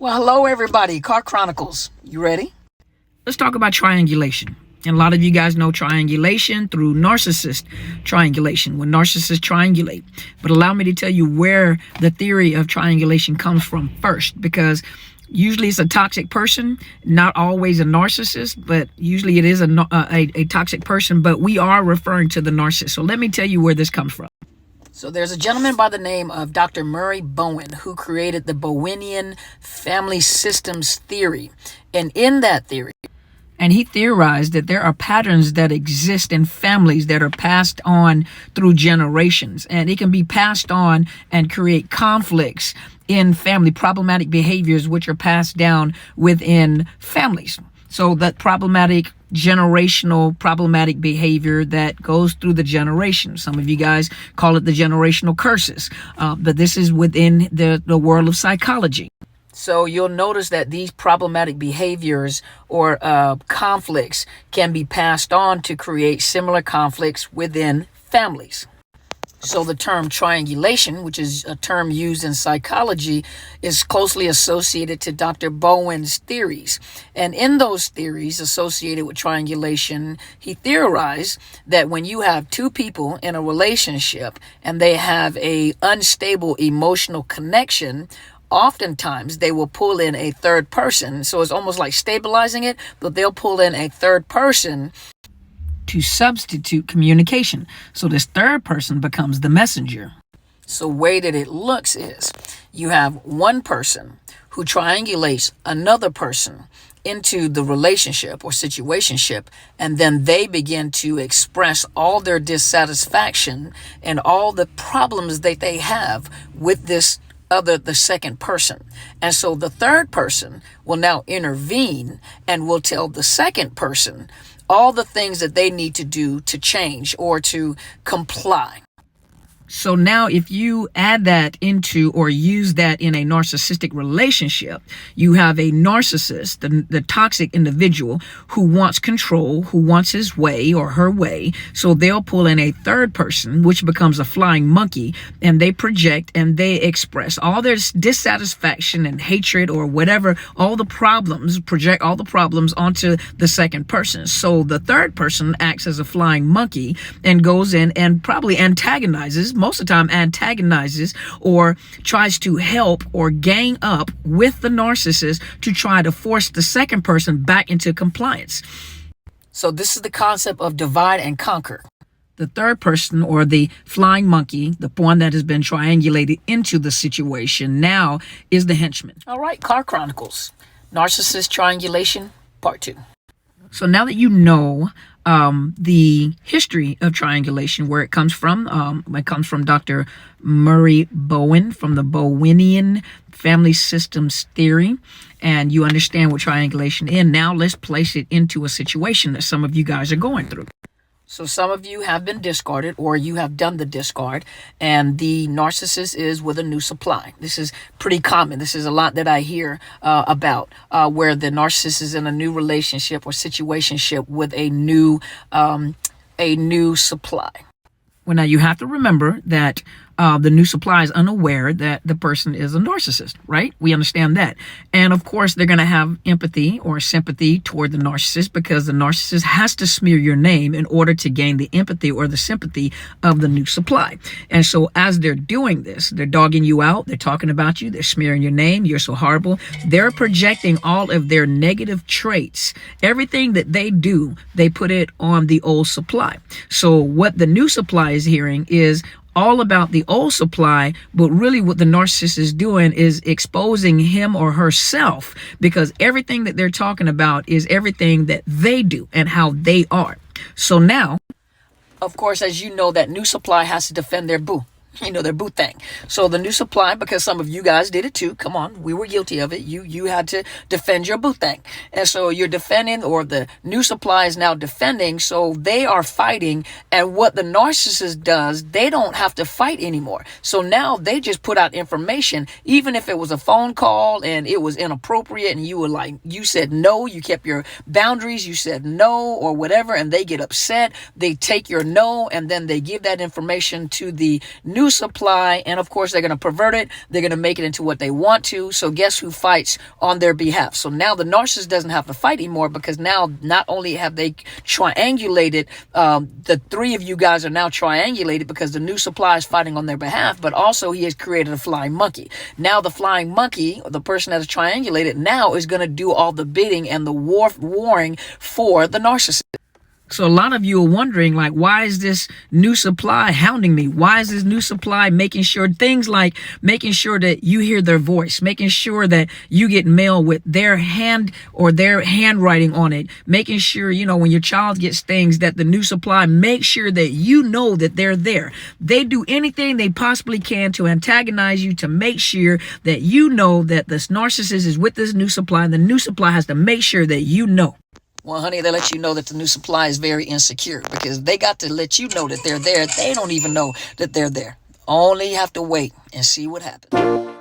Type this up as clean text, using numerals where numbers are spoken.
Well, hello everybody, Car Chronicles. You ready? Let's talk about triangulation. And a lot of you guys know triangulation through narcissist triangulation, when narcissists triangulate. But allow me to tell you where the theory of triangulation comes from first, because usually it's a toxic person, not always a narcissist, but usually it is a toxic person, but we are referring to the narcissist. So let me tell you where this comes from. So there's a gentleman by the name of Dr. Murray Bowen who created the Bowenian family systems theory. And in that theory, and he theorized that there are patterns that exist in families that are passed on through generations. And it can be passed on and create conflicts in family, problematic behaviors which are passed down within families. So that generational problematic behavior that goes through the generations. Some of you guys call it the generational curses, but this is within the world of psychology. So you'll notice that these problematic behaviors or conflicts can be passed on to create similar conflicts within families. So the term triangulation, which is a term used in psychology, is closely associated to Dr. Bowen's theories. And in those theories associated with triangulation, he theorized that when you have two people in a relationship and they have a unstable emotional connection, oftentimes they will pull in a third person. So it's almost like stabilizing it, but they'll pull in a third person to substitute communication. So this third person becomes the messenger. So the way that it looks is you have one person who triangulates another person into the relationship or situationship, and then they begin to express all their dissatisfaction and all the problems that they have with the second person. And so the third person will now intervene and will tell the second person all the things that they need to do to change or to comply. So now if you add that into or use that in a narcissistic relationship, you have a narcissist, the toxic individual who wants control, who wants his way or her way. So they'll pull in a third person, which becomes a flying monkey, and they project and they express all their dissatisfaction and hatred or whatever, all the problems, project all the problems onto the second person. So the third person acts as a flying monkey and goes in and probably antagonizes, most of the time antagonizes or tries to help or gang up with the narcissist to try to force the second person back into compliance. So this is the concept of divide and conquer. The third person, or the flying monkey, the one that has been triangulated into the situation, now is the henchman. All right, Car Chronicles, Narcissist Triangulation, Part 2. So now that you know the history of triangulation, where it comes from Dr. Murray Bowen, from the Bowenian family systems theory, and you understand what triangulation is. Now let's place it into a situation that some of you guys are going through. So some of you have been discarded, or you have done the discard, and the narcissist is with a new supply. This is pretty common. This is a lot that I hear about, where the narcissist is in a new relationship or situationship with a new supply. Well, now you have to remember that the new supply is unaware that the person is a narcissist, right? We understand that. And of course, they're going to have empathy or sympathy toward the narcissist, because the narcissist has to smear your name in order to gain the empathy or the sympathy of the new supply. And so as they're doing this, they're dogging you out. They're talking about you. They're smearing your name. You're so horrible. They're projecting all of their negative traits. Everything that they do, they put it on the old supply. So what the new supply is hearing is all about the old supply, but really what the narcissist is doing is exposing him or herself, because everything that they're talking about is everything that they do and how they are. So now, of course, as you know, that new supply has to defend their boo. Their boo thing. So the new supply, because some of you guys did it too. Come on, we were guilty of it. You had to defend your boo thing. And so you're defending, or the new supply is now defending. So they are fighting. And what the narcissist does, they don't have to fight anymore. So now they just put out information, even if it was a phone call and it was inappropriate and you said no, you kept your boundaries, you said no or whatever, and they get upset. They take your no, and then they give that information to the new new supply, and of course they're going to pervert it. They're going to make it into what they want to. So guess who fights on their behalf? So now the narcissist doesn't have to fight anymore, because now not only have they triangulated, the three of you guys are now triangulated because the new supply is fighting on their behalf, but also he has created a flying monkey. Now the flying monkey, the person that is triangulated, now is going to do all the bidding and the warring for the narcissist. So a lot of you are wondering, like, why is this new supply hounding me? Why is this new supply making sure things like making sure that you hear their voice, making sure that you get mail with their hand or their handwriting on it, making sure, you know, when your child gets things, that the new supply makes sure that you know that they're there. They do anything they possibly can to antagonize you, to make sure that you know that this narcissist is with this new supply, and the new supply has to make sure that you know. Well, honey, they let you know that the new supply is very insecure, because they got to let you know that they're there. They don't even know that they're there. Only have to wait and see what happens.